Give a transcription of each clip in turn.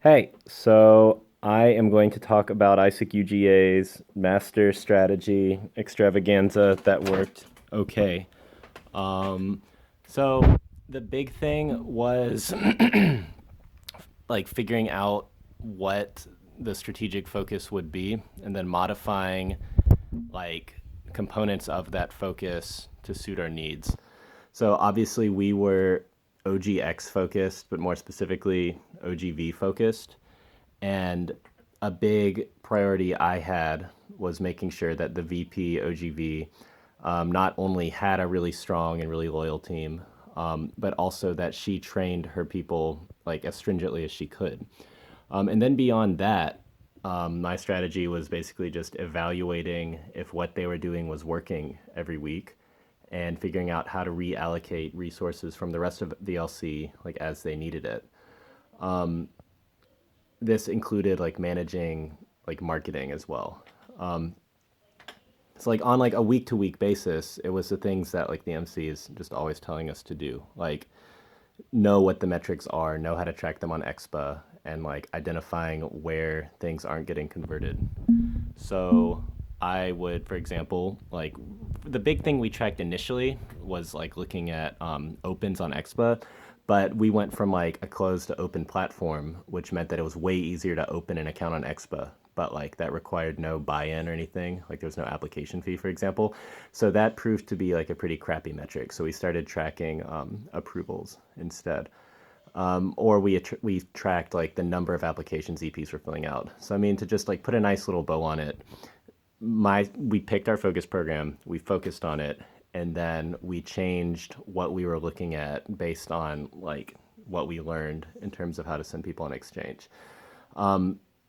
Hey, so I am going to talk about Aiesec UGA's master strategy extravaganza that worked okay. Um, so the big thing was like figuring out what the strategic focus would be and then modifying like components of that focus to suit our needs. So obviously we were OGX focused, but more specifically OGV focused. And a big priority I had was making sure that the VP OGV not only had a really strong and really loyal team, but also that she trained her people like as stringently as she could. And then beyond that, my strategy was basically just evaluating if what they were doing was working every week and figuring out how to reallocate resources from the rest of the LC like as they needed it. This included like managing like marketing as well. It's like on like a week to week basis, it was the things that like the MC is just always telling us to do. Like know what the metrics are, know how to track them on Expa, and like identifying where things aren't getting converted. So I would, for example, like the big thing we tracked initially was like looking at opens on Expa, but we went from like a closed to open platform, which meant that it was way easier to open an account on Expa. But like that required no buy-in or anything. Like there was no application fee, for example. So that proved to be like a pretty crappy metric. So we started tracking approvals instead, or we tracked like the number of applications EPs were filling out. So I mean, to just like put a nice little bow on it, we picked our focus program, we focused on it, and then we changed what we were looking at based on like what we learned in terms of how to send people on exchange.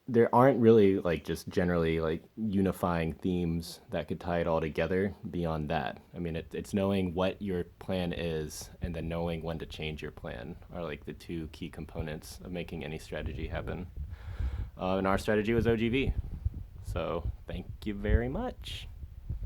There aren't really like just generally like unifying themes that could tie it all together beyond that. I mean, it's knowing what your plan is and then knowing when to change your plan are like the two key components of making any strategy happen. And our strategy was OGV. So thank you very much.